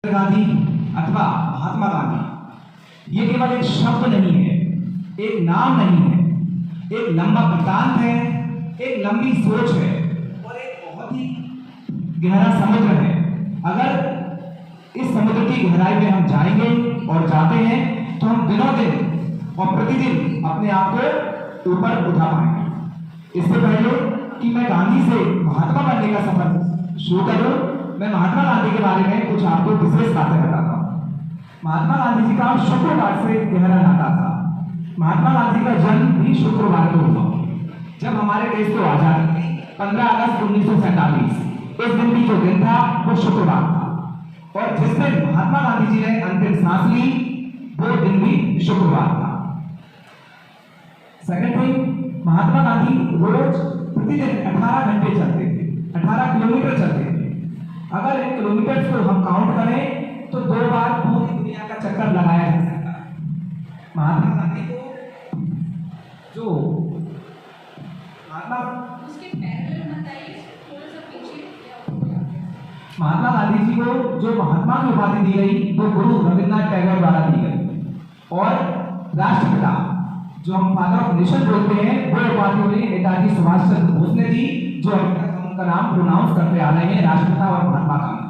गांधी अथवा महात्मा गांधी ये केवल एक शब्द नहीं है, एक नाम नहीं है, एक लंबा वृत्तांत है, एक लंबी सोच है और एक बहुत ही गहरा समुद्र है। अगर इस समुद्र की गहराई में हम जाएंगे और जाते हैं तो हम दिनों दिन और प्रतिदिन अपने आप को ऊपर उठा पाएंगे। इससे पहले कि मैं गांधी से महात्मा बनने का सफर शुरू करूं, मैं महात्मा गांधी के बारे में कुछ आपको विशेष बातें बताता हूं। महात्मा गांधी जी का शुक्रवार से गहरा नाता था। महात्मा गांधी का जन्म भी शुक्रवार को हुआ जब हमारे देश को आजादी मिली 15 अगस्त 1947। इस दिन की जो दिन था वो शुक्रवार था और जिस दिन महात्मा गांधी जी ने अंतिम सांस ली वो दिन भी शुक्रवार था। सेकंड थिंग, महात्मा गांधी रोज प्रतिदिन 18 घंटे चलते थे, 18 किलोमीटर चलते थे। अगर इन किलोमीटर को हम काउंट करें तो 2 बार पूरी दुनिया का चक्कर लगाया जा सकता है। महात्मा गांधी को जो महात्मा गांधी जी को जो महात्मा की उपाधि दी गई वो गुरु रविन्द्रनाथ टैगोर द्वारा दी गई और राष्ट्रपिता जो हम फादर ऑफ नेशन बोलते हैं वो उपाधि उन्हें नेताजी सुभाष चंद्र बोस ने दी, जो उनका नाम प्रोनाउंस करते आ रहे हैं, राष्ट्रपिता और महात्मा गांधी।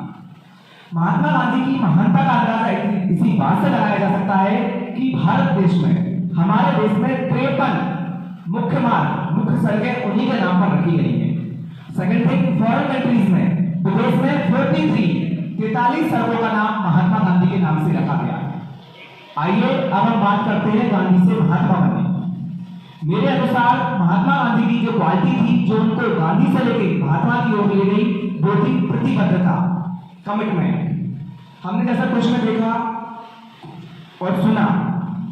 महात्मा गांधी की महानता का अंदाजा इसी बात से लगाया जा सकता है कि भारत देश में, हमारे देश में 53 मुख्य सड़कें उन्हीं के नाम पर रखी गई हैं। सेकंड थिंग, फॉरेन कंट्रीज में, विदेश में 43 सड़कों का नाम महात्मा गांधी के नाम से रखा गया है। आइए अब हम बात करते हैं गांधी से महात्मा बनने। मेरे अनुसार महात्मा गांधी की जो क्वालिटी थी जो उनको गांधी से लेकर महात्मा की ओर ले गई वो थी प्रतिबद्धता, कमिटमेंट। हमने जैसा कुछ में देखा और सुना,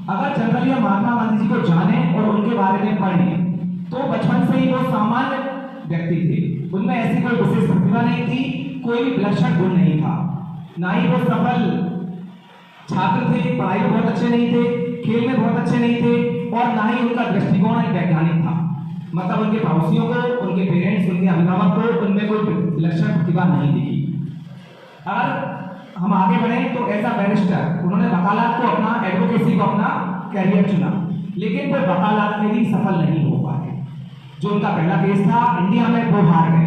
अगर जनरली हम महात्मा गांधी जी को जाने और उनके बारे में पढ़ें तो बचपन से ही वो सामान्य व्यक्ति थे। उनमें ऐसी कोई विशेष प्रतिभा नहीं थी, कोई भी विलक्षण गुण नहीं था, ना ही वो सफल छात्र थे, पढ़ाई में बहुत अच्छे नहीं थे, खेल में बहुत अच्छे नहीं थे और ना ही उनका दृष्टिकोण एक वैज्ञानिक था। मतलब उनके पड़ोसियों को, उनके पेरेंट्स, उनके अभिभावक को उनमें कोई विलक्षण प्रतिभा नहीं दिखी। अगर हम आगे बढ़े तो ऐसा बैरिस्टर, उन्होंने वकालत को अपना, एडवोकेसी को अपना कैरियर चुना, लेकिन वो वकालत में भी सफल नहीं हो पाए। जो उनका पहला केस था इंडिया में वो हार गए।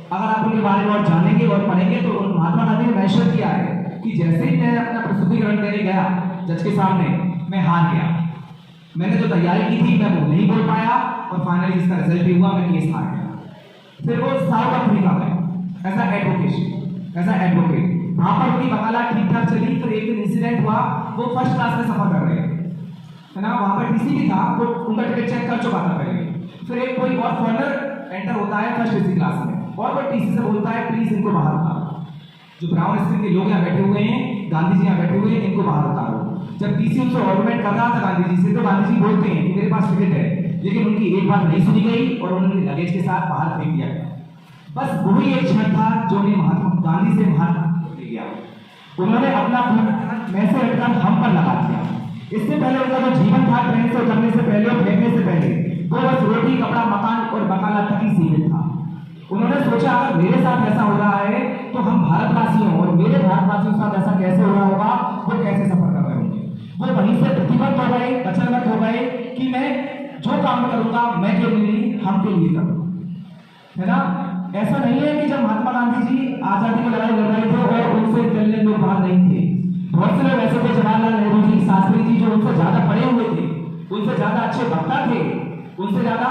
अगर आप उनके बारे में और जानेंगे और पढ़ेंगे तो महात्मा गांधी ने मेंशन किया है कि जैसे ही मैं अपना प्रस्तुतिकरण देने गया जज के सामने, मैं हार गया। मैंने जो तैयारी की थी मैं वो नहीं बोल पाया और फाइनली इसका रिजल्ट भी हुआ, मैं केस हार गया। फिर वो साउथ अफ्रीका में एज एडवोकेट, वहां पर उनकी वकालत ठीक ठाक चली। फिर एक दिन इंसिडेंट हुआ, वो फर्स्ट क्लास में सफर कर रहे है ना, वहां पर टीसी भी था, वो उनका टिकट चेक कर चुका था पहले। फिर एक कोई और फॉरनर एंटर होता है फर्स्ट एसी क्लास में और वो टीसी से बोलता है प्लीज इनको बाहर उतारो। जो ब्राउन स्किन के लोग यहाँ बैठे हुए हैं, गांधी जी यहाँ बैठे हुए हैं, इनको बाहर उतारो। जब टीसी उनसे आर्गुमेंट कर रहा था गांधी जी से तो गांधी जी बोलते हैं कि मेरे पास टिकट है, लेकिन उनकी एक बात नहीं सुनी गई और उन्होंने लगेज के साथ बाहर फेंक दिया गया। बस वही एक क्षण था जो उन्हें महात्मा गांधी से महात्मा ले गया। उन्होंने अपना मैं से रखकर हम पर लगा दिया। इससे पहले उनका जो जीवन था, ट्रेन से उतरने से पहले और फेंकने से पहले, वो बस रोटी, कपड़ा, मकान और वकालत तक ही सीमित था। उन्होंने सोचा अगर मेरे साथ ऐसा हो रहा है तो हम भारतवासियों और मेरे भारतवासियों के साथ ऐसा कैसे हो रहा होगा, वो कैसे सफर कर रहे होंगे। वो वहीं से प्रतिबद्ध हो गए, वचनबद्ध हो गए कि मैं जो काम करूंगा मैं के लिए नहीं, हम के लिए करूंगा, है ना। ऐसा नहीं है कि जब महात्मा गांधी जी आजादी की लड़ाई लड़ रहे थे और उनसे जलने लोग बाहर नहीं थे। बहुत से लोग ऐसे थे, जवाहरलाल नेहरू जी, शास्त्री जी, जो उनसे ज्यादा पढ़े हुए थे, उनसे ज्यादा अच्छे वक्ता थे, उनसे ज्यादा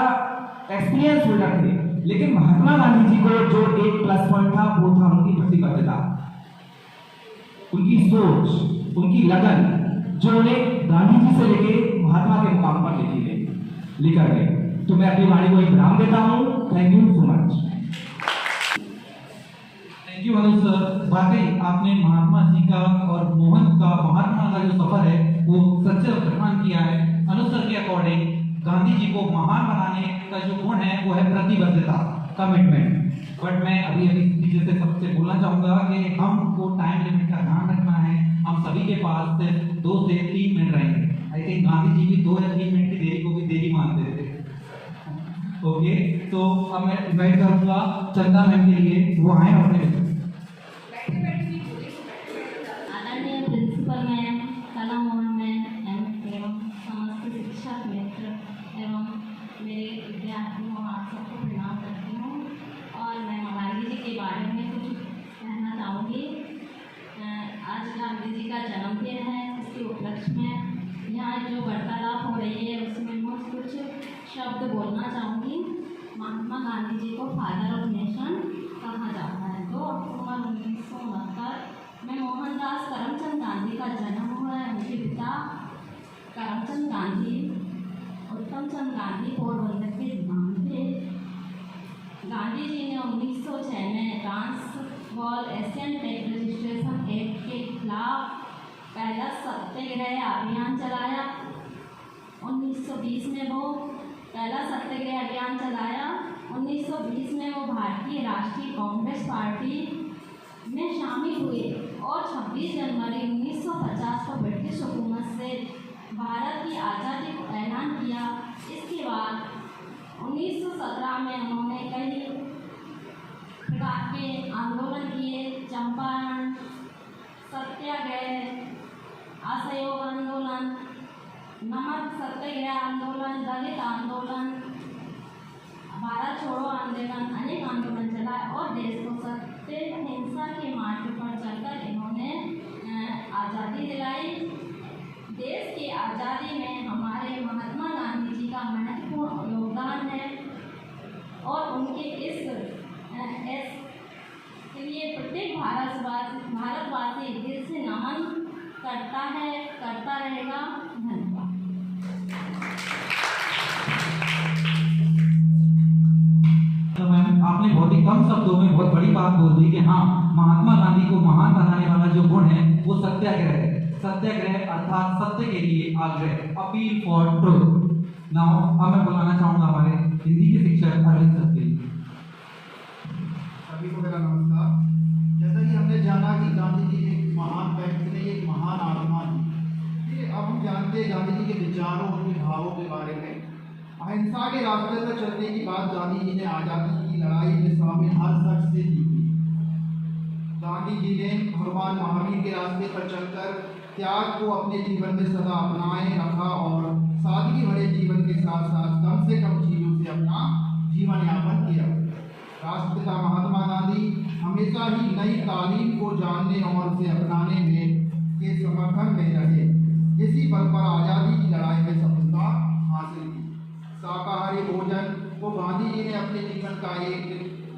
एक्सपीरियंस होल्डर थे। लेकिन महात्मा गांधी जी को जो एक प्लस पॉइंट था वो था उनकी प्रतिबद्धता, उनकी सोच, उनकी लगन, जो उन्हें गांधी जी से लेके महात्मा के मुकाम पर लेकर गए। तो मैं अपनी वाणी को एक विराम देता हूँ। Thank you so much. Thank you Manoj sir. वाकई आपने महात्मा जी का और मोहन का, महात्मा का जो सफर है वो सच्चे प्रमाण किया है। अनुज सर के अकॉर्डिंग गांधी जी को महान बनाने का जो गुण है वो है प्रतिबद्धता, कमिटमेंट। बट मैं अभी पीछे से सबसे बोलना चाहूंगा कि हमको टाइम लिमिट का ध्यान रखना है। हम सभी के पास सिर्फ 2 से 3 मिनट रहेंगे। आई थिंक गांधी जी भी 2 या 3 मिनट की देरी को भी देरी मानते थे। ओके, तो अब मैं इन्वाइट करूंगा चंदा मैम के लिए, वो आए अपने जी का जन्मदिन है, उसके उपलक्ष्य में यहाँ जो वार्तालाप हो रही है उसमें मैं कुछ शब्द बोलना चाहूँगी। महात्मा गांधी जी को फादर ऑफ नेशन कहा जाता है। 2 अक्टूबर 1969 में मोहनदास करमचंद गांधी का जन्म हुआ है। उनके पिता करमचंद गांधी उत्तमचंद गांधी पोरबंदर के दिवान थे। गांधी जी ने 1906 में Transvaal Asian tech registration act के खिलाफ पहला सत्याग्रह अभियान चलाया। 1920 में वो पहला सत्याग्रह अभियान चलाया। 1920 में वो भारतीय राष्ट्रीय कांग्रेस पार्टी में शामिल हुए और 26 जनवरी 1950 को ब्रिटिश हुकूमत से भारत की आज़ादी को ऐलान किया। इसके बाद 1917 में उन्होंने कई प्रकार के आंदोलन किए। चंपारण सत्याग्रह, असहयोग आंदोलन, नमक सत्याग्रह आंदोलन, दलित आंदोलन, भारत छोड़ो आंदोलन, अनेक आंदोलन चलाए और देश को सत्य हिंसा के मार्ग पर चलकर इन्होंने आज़ादी दिलाई। देश की आज़ादी में हमारे महात्मा गांधी जी का महत्वपूर्ण योगदान है और उनके इस के लिए प्रत्येक भारतवासी दिल से नमन करता है, करता रहेगा। धन्यवाद। तो मैम, आपने बहुत ही कम शब्दों में बहुत बड़ी बात बोल दी कि हाँ, महात्मा गांधी को महान बनाने वाला जो गुण है वो सत्याग्रह है। सत्याग्रह अर्थात सत्य के लिए आग्रह, अपील फॉर ट्रुथ। नाउ अब मैं बुलाना चाहूंगा हमारे हिंदी के शिक्षक अरविंद सर के लिए। सभी को मेरा नमस्कार। जैसा कि हमने जाना कि गांधी जी एक महान व्यक्ति नहीं, एक महान आत्मा थी। फिर अब हम जानते हैं गांधी जी के विचारों, उनके भावों के बारे में। अहिंसा के रास्ते पर चलने की बात गांधी जी ने आज़ादी की लड़ाई में शामिल हर शख्स से सीखी। गांधी जी ने भगवान महावीर के रास्ते पर चलकर त्याग को अपने जीवन में सदा अपनाए रखा और सादगी भरे जीवन के साथ साथ कम से कम चीज़ों से अपना जीवन यापन किया। राष्ट्रपिता महात्मा गांधी हमेशा ही नई तालीम को जानने और उसे अपनाने में के समर्थन में रहे। इसी बल पर आज़ादी की लड़ाई में सफलता हासिल की। शाकाहारी भोजन को गांधी जी ने अपने जीवन का एक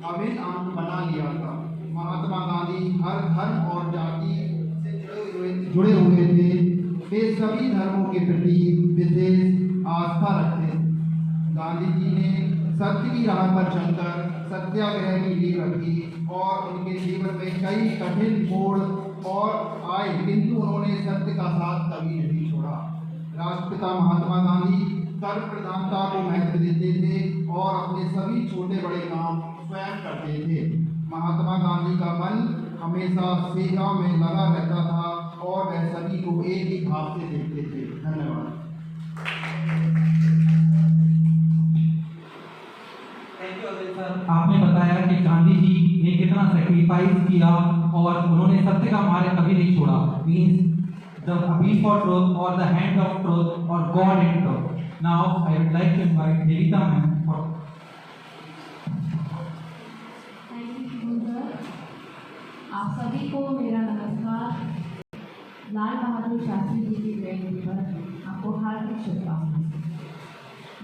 अभिन्न अंग बना लिया था। महात्मा गांधी हर धर्म और जाति से जुड़े हुए थे। वे सभी धर्मों के प्रति विशेष आस्था रखते। गांधी जी ने सत्य की राह पर चलकर सत्याग्रह की नींव रखी और उनके जीवन में कई कठिन मोड़ और आए, किंतु उन्होंने सत्य का साथ कभी नहीं छोड़ा। राष्ट्रपिता महात्मा गांधी कर्म प्रधानता को महत्व देते थे और अपने सभी छोटे बड़े काम स्वयं करते थे। महात्मा गांधी का मन हमेशा सेवा में लगा रहता था और वह सभी को एक ही भाव से देखते थे। धन्यवाद। आपने बताया कि गांधी जी ने कितना सेक्रीफाइस किया और उन्होंने सत्य का मार्ग कभी नहीं छोड़ा। Means the appeal for truth और द हैंड ऑफ ट्रुथ और God in truth. Now I would like to invite Devita ma'am for. आप सभी को मेरा नमस्कार। लाल बहादुर शास्त्री जी की जयंती पर आपको हार्दिक शुभकामनाएं।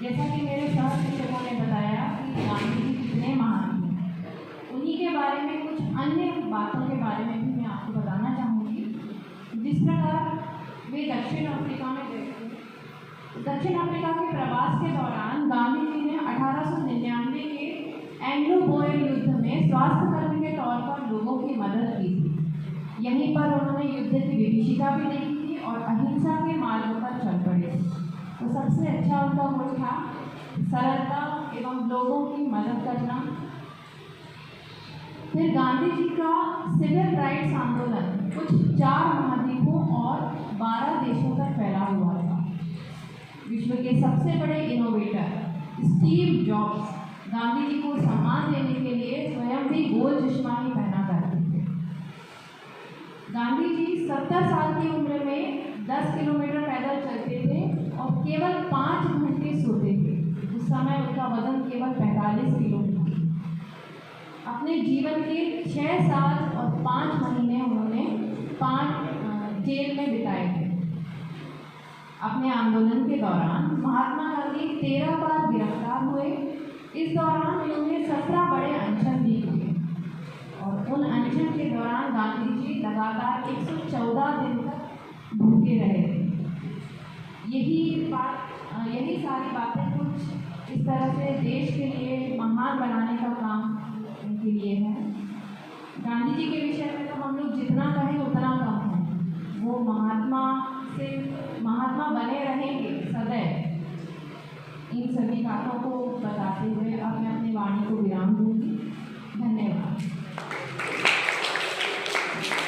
जैसा कि मेरे सह शिक्षकों ने बताया कि गांधी जी कितने महान हैं, उन्हीं के बारे में कुछ अन्य बातों के बारे में भी मैं आपको बताना चाहूँगी। जिस प्रकार वे दक्षिण अफ्रीका में गए थे। दक्षिण अफ्रीका के प्रवास के दौरान गांधी जी ने 1899 के एंग्लो बोयर युद्ध में स्वास्थ्य कर्मी के तौर पर लोगों की मदद की थी। यहीं पर उन्होंने युद्ध की विभीषिका भी देखी थी और अहिंसा के मार्ग पर चल पड़े थे। तो सबसे अच्छा उनका गुण था सरलता एवं लोगों की मदद करना। फिर गांधी जी का सिविल राइट्स आंदोलन कुछ 4 महाद्वीपों और 12 देशों तक फैला हुआ था। विश्व के सबसे बड़े innovator Steve jobs Gandhi ji को सम्मान देने के लिए स्वयं भी गोल चश्मा ही पहना करते थे। गांधी जी 70 साल की उम्र में 10 किलोमीटर पैदल चलते थे और केवल 5 घंटे सोते थे। उस समय उनका वजन केवल 45 किलो था। अपने जीवन के 6 साल और 5 महीने उन्होंने 5 अपने आंदोलन के दौरान महात्मा गांधी 13 बार गिरफ्तार हुए। इस दौरान उन्होंने 17 बड़े अनशन भी किए और उन अनशन के दौरान गांधी जी लगातार 114 दिन तक भूखे रहे थे। यही सारी बातें कुछ इस तरह से देश के लिए महान बनाने का काम उनके लिए है। गांधी जी के विषय में तो हम लोग जितना कहें उतना कम है। वो महात्मा बने रहेंगे सदैव। इन सभी बातों को बताते हुए अब मैं अपनी वाणी को विराम दूंगी। धन्यवाद।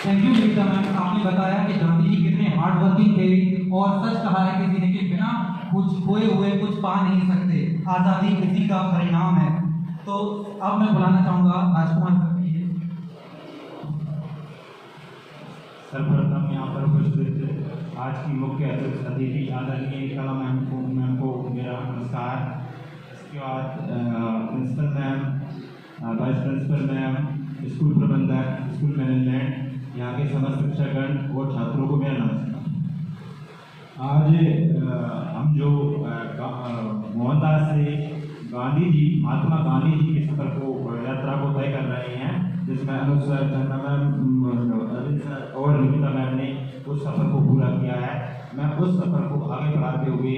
Thank you Gita ma'am. आपने बताया कि गांधी जी कितने हार्ड वर्किंग थे और सच कहा है कि जिंदगी के बिना कुछ खोए हुए कुछ पा नहीं सकते। आज़ादी इसी का परिणाम है। तो अब मैं बुलाना चाहूँगा राजकुमार सर जी। सर्वप्रथम यहाँ पर उपस्थित आज की मुख्य अतिथि आदरणीय कला मैम को मेरा नमस्कार। इसके बाद principal ma'am, vice principal ma'am, school प्रबंधक, स्कूल मैनेजमेंट, यहाँ के समस्त शिक्षकगण और छात्रों को मेरा नमस्कार। आज हम जो मोहनदास से गांधी जी, महात्मा गांधी जी के सफर को, यात्रा को तय कर रहे हैं, जिसमें Anuj sir, Chandra ma'am, Arvind sir और निकिता मैम ने उस सफर को पूरा किया है। मैं उस सफर को आगे बढ़ाते हुए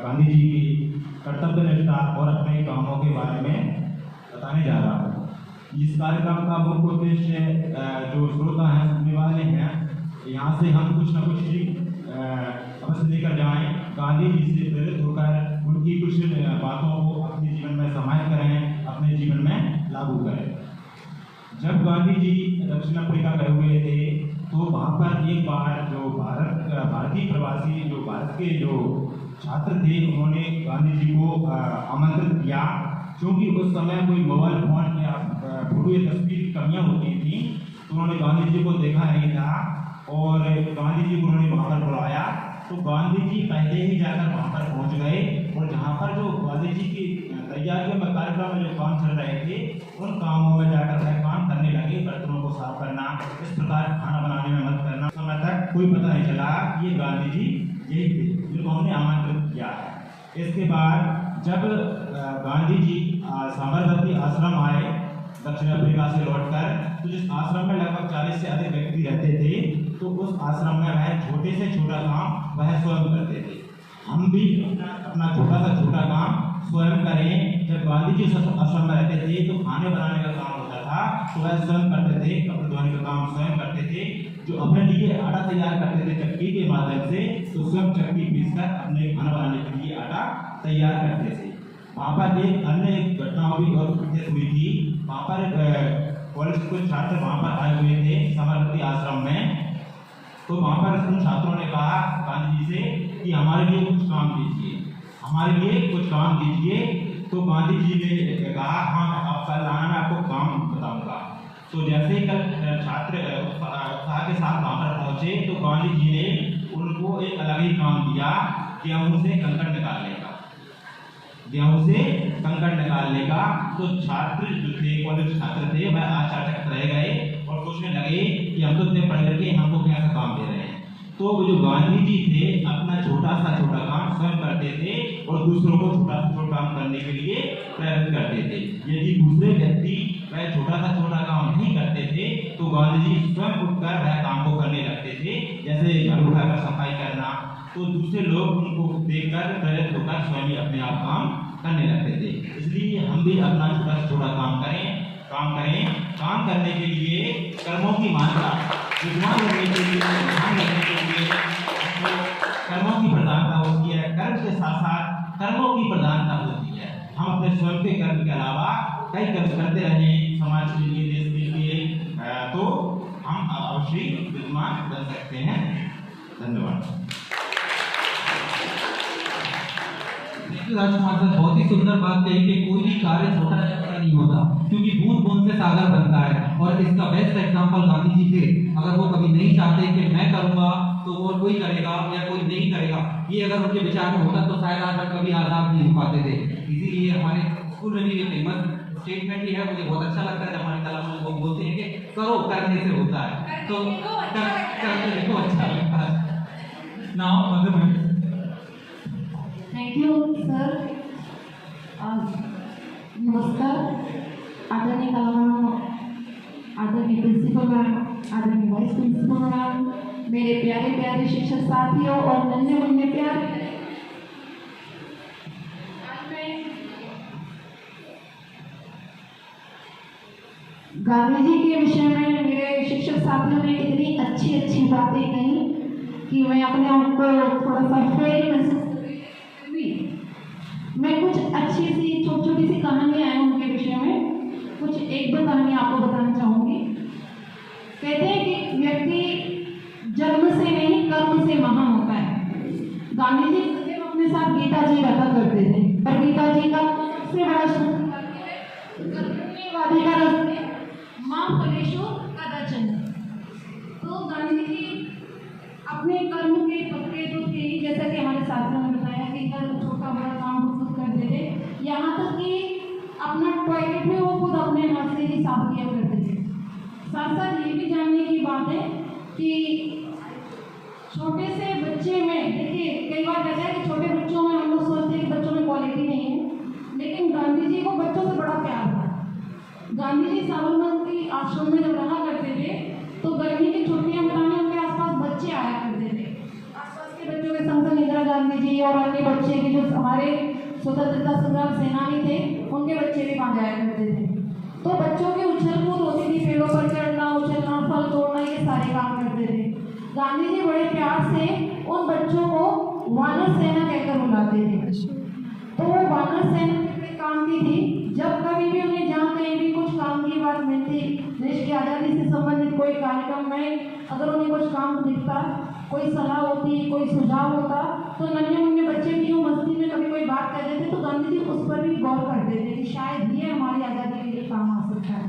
गांधी जी की कर्तव्य निष्ठा और अपने कामों के बारे में बताने जा रहा हूँ। इस कार्यक्रम का मुख्य उद्देश्य जो श्रोता हैं, सुनने वाले हैं, यहाँ से हम कुछ न कुछ अवश्य लेकर जाएं, गांधी जी से प्रेरित होकर उनकी कुछ बातों को अपने जीवन में समाहित करें, अपने जीवन में लागू करें। जब गांधी जी दक्षिण अफ्रीका गए हुए थे तो वहाँ पर एक बार जो भारतीय प्रवासी, जो भारत के जो छात्र थे, उन्होंने गांधी जी को आमंत्रित किया। क्योंकि उस समय कोई मोबाइल फोन या फोटो या तस्वीर की कमियाँ होती थी, तो उन्होंने गांधी जी को देखा नहीं था और गांधी जी को उन्होंने वहाँ पर बुलाया। तो गांधी जी पहले ही जाकर वहाँ पर पहुँच गए और जहाँ पर जो गांधी जी की तैयारियों में, कार्यक्रम में जो काम चल रहे थे, उन कामों में जाकर वह काम करने लगे। बर्तनों को साफ करना, इस प्रकार खाना बनाने में मदद करना। समय तक कोई पता नहीं चला ये गांधी जी यही थे जिनको हमने आमंत्रित किया है। इसके बाद जब गांधी जी साबरमती आश्रम आए दक्षिण अफ्रीका से लौटकर, तो जिस आश्रम में लगभग 40 से अधिक व्यक्ति रहते थे, तो उस आश्रम में वह छोटे से छोटा काम वह स्वयं करते थे। हम भी अपना छोटा सा छोटा काम स्वयं करें। जब गांधी जी आश्रम में रहते थे तो खाने बनाने का काम होता था, तो वह स्वयं करते थे। कपड़े धोने का काम स्वयं करते थे। जो अपने लिए आटा तैयार करते थे चक्की के माध्यम से, तो स्वयं चक्की पीसकर अपने खाना बनाने के लिए आटा तैयार करते थे। वहाँ पर एक अन्य घटना भी और हुई थी। वहाँ पर कॉलेज कुछ छात्र वहाँ पर आए हुए थे साबरमती आश्रम में। तो वहाँ पर उन छात्रों ने कहा गांधी जी से कि हमारे लिए कुछ काम दीजिए, हमारे लिए कुछ काम दीजिए। तो गांधी जी ने कहा हाँ, आप कल आना, मैं आपको काम बताऊंगा। तो जैसे ही कल छात्र उत्साह के साथ वहाँ पर पहुँचे, तो गांधी जी ने उनको एक अलग ही काम दिया, गेहूँ से कंकड़ निकालने का। गेहूँ से कंकड़ निकालने का। तो छात्र जो थे, कॉलेज छात्र थे, वह आश्चर्यचकित रह गए और सोचने लगे कि हम तो इतने पढ़ करके हमको क्या काम दे रहे हैं। तो जो गांधी जी थे, अपना छोटा सा छोटा काम स्वयं करते थे और दूसरों को छोटा सा छोटा काम करने के लिए प्रेरित करते थे। यदि दूसरे व्यक्ति वह छोटा सा छोटा काम नहीं करते थे, तो गांधी जी स्वयं उठकर वह काम को करने लगते थे। जैसे घर उठाकर सफाई करना, तो दूसरे लोग उनको देखकर प्रेरित होकर स्वयं ही अपने आप काम करने लगते थे। इसलिए हम भी अपना छोटा से छोटा काम करें। काम करने के लिए कर्मों की मात्रा विद्वान करने के लिए, कर्मों की प्रधानता होती है। कर्म के साथ साथ कर्मों की प्रधानता होती है। हम अपने स्वयं के कर्म के अलावा कई कर्म करते रहें समाज के लिए, देश के लिए, तो हम अवश्य विद्वान बन सकते हैं। धन्यवाद। राजकुमार सर, बहुत ही सुंदर बात कही कि कोई भी कार्य छोटा छोटा नहीं होता, क्योंकि बूंद बूंद से सागर बनता है। और इसका बेस्ट एग्जांपल गांधी जी थे। अगर वो कभी नहीं चाहते कि मैं करूंगा तो वो कोई करेगा या कोई नहीं करेगा, ये अगर उनके विचार में होता तो शायद आज तक कभी आजाद नहीं हो पाते थे। इसीलिए हमारे स्कूल में भी ये फेमस स्टेटमेंट ही है, मुझे बहुत अच्छा लगता है जब हमारी कला में लोग बोलते हैं कि करो, करने से होता है। तो करके देखो, अच्छा लगता है। Now other ma'am. Thank you sir. नमस्कार आदरणीय कलाम, आदरणीय प्रिंसिपल मैम, आदरणीय वाइस प्रिंसिपल मैम, मेरे प्यारे प्यारे शिक्षक साथियों और नन्हे मुन्ने प्यारे, आज मैं गांधी जी के विषय में मेरे शिक्षक साथियों ने इतनी अच्छी अच्छी बातें कही कि मैं अपने आप को थोड़ा सा फेल महसूस कर रही हूँ। मैं कुछ अच्छी सी छोटी छोटी सी कहानियाँ हैं उनके विषय में, कुछ एक दो कहानी आपको बताना चाहूँगी। कहते हैं कि व्यक्ति जन्म से नहीं कर्म से महान होता है। गांधी जी सदैव अपने साथ गीता जी रखा करते थे और गीता जी का सबसे बड़ा कर्मण्यवादी का रास्ते माँ फलेषु कदाचन। तो गांधी जी अपने कर्म के पक्के तो थे ही, जैसा कि हमारे साथियों ने बताया कि हर छोटा बड़ा काम वो खुद करते थे, यहाँ तक कि अपना टॉयलेट में वो खुद अपने हाथ से ही साफ किया करते थे। साथ साथ ये भी जानने की बात है कि छोटे से बच्चे में, देखिए कई बार कहते हैं कि छोटे बच्चों में हम लोग सोचते हैं कि बच्चों में क्वालिटी नहीं है, लेकिन गांधी जी को बच्चों से बड़ा प्यार था। गांधी जी साबरमती आश्रम में जब रहा करते थे तो गर्मी की छुट्टियां बिताने उनके आसपास बच्चे आया करते थे। आसपास के बच्चों के संग इंदिरा गांधी जी और अन्य बच्चे के जो हमारे स्वतंत्रता संग्राम सेनानी थे उनके बच्चे भी वहाँ जाया करते थे। तो बच्चों की उछल कूद होती थी, पेड़ों पर चढ़ना, उछलना, फल तोड़ना, ये सारे काम करते थे। गांधी जी बड़े प्यार से उन बच्चों को वानर सेना कहकर बुलाते थे। तो वो वानर सेना के काम की थी, जब कभी भी उन्हें जहाँ कहीं भी कुछ काम की बात मिलती, देश की आज़ादी से संबंधित कोई कार्यक्रम में अगर उन्हें कुछ काम दिखता, कोई सलाह होती, कोई सुझाव होता, तो नन्हे मुन्ने बच्चे भी जो मस्ती में कभी कोई बात कर देते तो गांधी जी उस पर भी गौर करते थे कि शायद ये हमारी आज़ादी के लिए काम आ सकता है।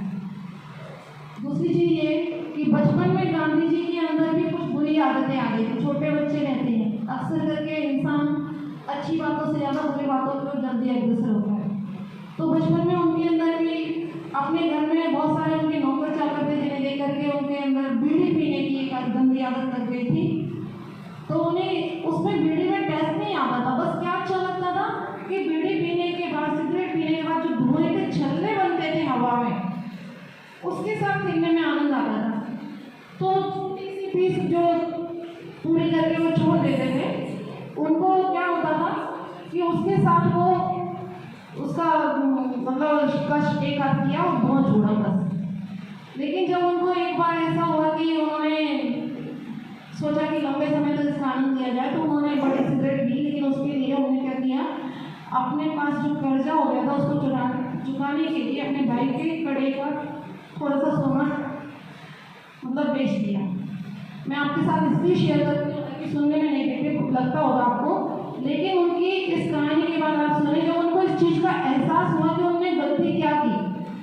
दूसरी चीज़ ये कि बचपन में गांधी जी के अंदर भी कुछ बुरी आदतें आ गई थी। छोटे बच्चे रहते हैं, अक्सर करके इंसान अच्छी बातों से ज़्यादा बुरी बातों पर जल्दी अग्रसर होता है। तो बचपन में उनके अंदर भी अपने घर में बहुत सारे उनके नौकर चाकर थे जिन्हें देख करके उनके अंदर बीड़ी पीने की एक गंदी आदत लग गई थी। तो उन्हें उसमें बीड़ी में टेस्ट नहीं आता था, बस क्या अच्छा लगता था कि बीड़ी पीने के बाद, सिगरेट पीने के बाद जो धुएं के छल्ले बनते थे हवा में, उसके साथ खेलने में आनंद आता था। तो छोटी सी पीस जो पूरी करके वो छोड़ देते थे, उनको क्या होता था कि उसके साथ वो उसका मतलब कष्ट एक हाथ किया और धुआं छोड़ा बस। लेकिन जब उनको एक बार ऐसा हुआ कि उन्होंने सोचा कि लंबे समय तक इसका आनंद लिया जाए, तो उन्होंने बड़ी सिगरेट ली, लेकिन उसके लिए उन्होंने क्या किया, अपने पास जो कर्जा हो गया था उसको चुकाने के लिए अपने भाई के कड़े का थोड़ा सा सोना मतलब बेच दिया। मैं आपके साथ इसलिए शेयर करती हूँ ताकि सुनने में नेगेटिव लगता होगा आपको, लेकिन उनकी इस कहानी के बाद आप सुने जब उनको इस चीज़ का एहसास हुआ कि उन्होंने गलती क्या की,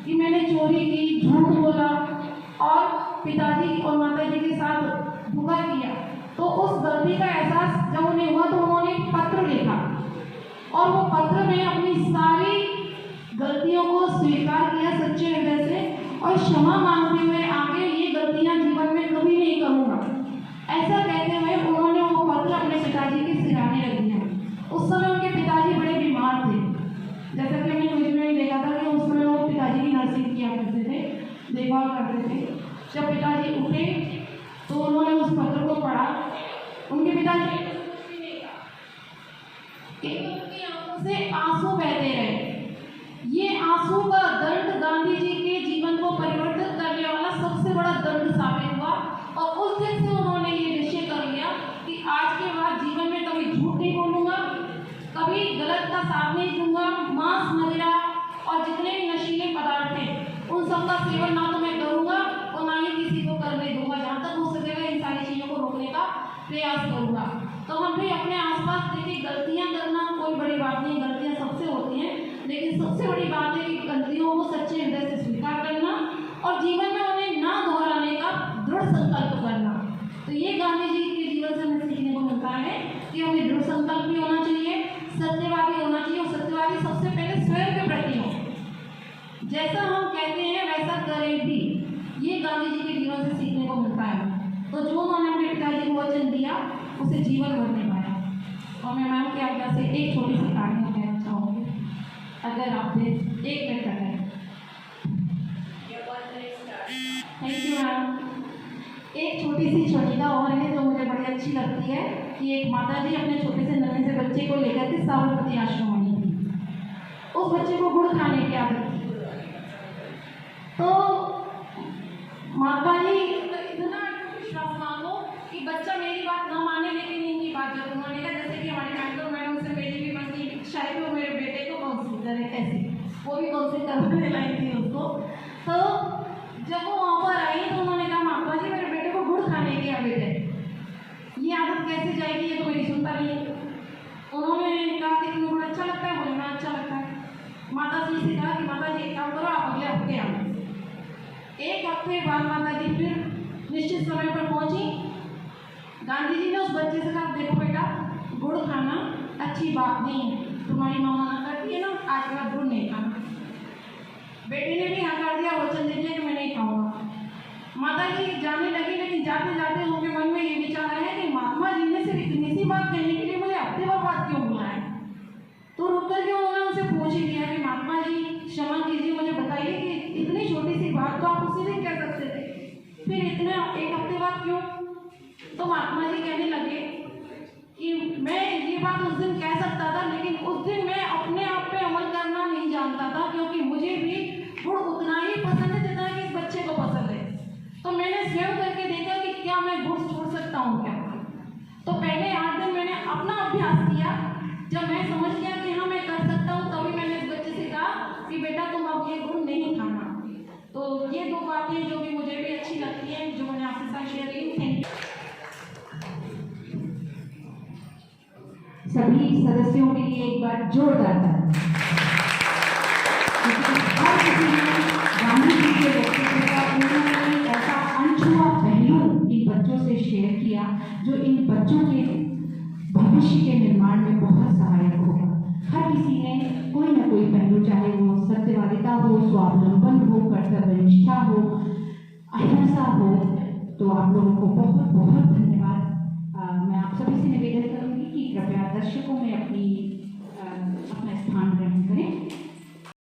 कि मैंने चोरी की, झूठ बोला और पिताजी और माताजी के साथ धोखा किया, तो उस गलती का एहसास जब उन्हें हुआ तो उन्होंने पत्र लिखा और वो पत्र में अपनी सारी गलतियों को स्वीकार किया सच्चे हृदय से और क्षमा मांगते हुए आगे ये गलतियां जीवन में कभी नहीं करूँगा, ऐसा कहते हुए उन्होंने वो पत्र अपने पिताजी के सिराने रख दिया। उस समय उनके पिताजी बड़े बीमार थे, जैसा कि हमने न्यूज़ में देखा था कि उस समय वो पिताजी की नर्सिंग किया करते थे, देखभाल करते थे। जब पिताजी उठे तो उन्होंने उस पत्र को पढ़ा, उनके पिताजी उनकी आंखों से आंसू बहते रहे। ये आंसू का दंड गांधी जी के जीवन को परिवर्तित करने वाला सबसे बड़ा दंड साबित हुआ और उस दिन से उन्होंने ये निश्चय कर लिया कि आज के बाद जीवन में कभी झूठ नहीं बोलूँगा, कभी गलत का साथ नहीं दूंगा, मांस, मदिरा और जितने भी नशीले पदार्थ हैं उन सब का सेवन ना तो मैं करूँगा और ना ही किसी को करने दूंगा। जहाँ तक हो सकेगा इन सारी चीज़ों को रोकने का प्रयास करूँगा। तो हम भी अपने आसपास देखिए, गलतियाँ करना कोई बड़ी बात नहीं, गलतियाँ सबसे होती हैं, लेकिन सबसे बड़ी बात है कि गलतियों को सच्चे हृदय से स्वीकार करना और जीवन में उन्हें ना दोहराने का दृढ़ संकल्प करना। तो ये गांधी जी के जीवन से हमें सीखने को मिलता है कि हमें दृढ़ संकल्प भी होना चाहिए, सत्यवादी होना चाहिए और सत्यवादी सबसे पहले स्वयं के प्रति हो, जैसा हम कहते हैं वैसा करें भी। ये गांधी जी के जीवन से सीखने को मिलता है। तो जो उन्होंने अपने पिताजी को वचन दिया उसे जीवन भर निभाया। और मैं मैम की आज्ञा से एक छोटी सी कहानी कहना चाहूँगी, अगर आप दे 1 मिनट करें। Thank you ma'am. एक छोटी सी छविता और है जो मुझे बड़ी अच्छी लगती है कि एक माता जी अपने छोटे से नन्हे से बच्चे को लेकर के साबरमती आश्रम आई थी। उस बच्चे को गुड़ खाने की आदत थी, तो माता जी इतना विश्वास मांगो कि बच्चा मेरी बात ना माने लेकिन इनकी बात जरूर मानेगा। जैसे कि हमारी मैडम से मेरी भी बस की इच्छा है कि वो मेरे बेटे को काउंसिल करे, ऐसे वो भी काउंसिल करवाने लाई थी उसको। तो जब वो वहाँ पर आई तो उन्होंने कहा माता जी मेरे बेटे को गुड़ खाने की आदत है, ये आदत कैसे जाएगी, ये तो मेरी सुनता नहीं है। उन्होंने कहा कि तुम्हें गुड़ अच्छा लगता है? बोले मैं अच्छा लगता है। माता जी से कहा कि माता जी एक काम करो, आप अगले हफ्ते आना। 1 हफ्ते बाद माता जी फिर निश्चित समय पर पहुंची। गांधी जी ने उस बच्चे से कहा देखो बेटा, गुड़ खाना अच्छी बात नहीं है, तुम्हारी माँ मना करती है ना, आज के बाद गुड़ नहीं खाना। बेटे ने भी हाँ कर दिया, वचन दे दिया कि मैं नहीं खाऊंगा। माता जी जाने लगी, लेकिन जाते जाते उनके मन में ये विचार आया कि महात्मा जी ने सिर्फ इतनी सी बात कहने के लिए मुझे हफ्ते भर बाद क्यों बुलाया। तो रुक कर के उन्होंने उनसे पूछ ही लिया कि महात्मा जी क्षमा कीजिए, मुझे बताइए कि इतनी छोटी सी बात तो आप उसी दिन कह सकते थे, फिर इतने 1 हफ्ते बाद क्यों? तो महात्मा जी कहने लगे कि मैं ये बात उस दिन कह सकता था, लेकिन उस दिन मैं अपने आप पे अमल करना नहीं जानता था, क्योंकि मुझे भी गुड़ उतना ही पसंद है जितना कि इस बच्चे को पसंद है। तो मैंने स्वयं करके देखा कि क्या मैं गुड़ छोड़ सकता हूँ क्या। तो पहले 8 दिन मैंने अपना अभ्यास किया। जब मैं समझ गया कि हाँ मैं कर सकता हूँ, तभी मैंने इस बच्चे से कहा कि बेटा तुम अब ये गुड़ नहीं खाना। तो ये 2 बातें जो कि मुझे भी अच्छी लगती हैं, जो मैंने आपके साथ शेयर की। Thank you. सभी सदस्यों के लिए एक बार जोरदार ताली। हर किसी ने गांधी जी के व्यक्तित्व का उन्होंने ऐसा अनछुआ पहलू इन बच्चों से शेयर किया जो इन बच्चों के भविष्य के निर्माण में बहुत सहायक होगा। हर किसी ने कोई ना कोई पहलू, चाहे वो सत्यवादिता हो, स्वावलंबन हो, कर्तव्यनिष्ठा हो, अहिंसा हो। तो आप लोगों को बहुत बहुत धन्यवाद। मैं आप सभी से निवेदन करूंगी कि कृपया दर्शकों में अपना स्थान ग्रहण करें।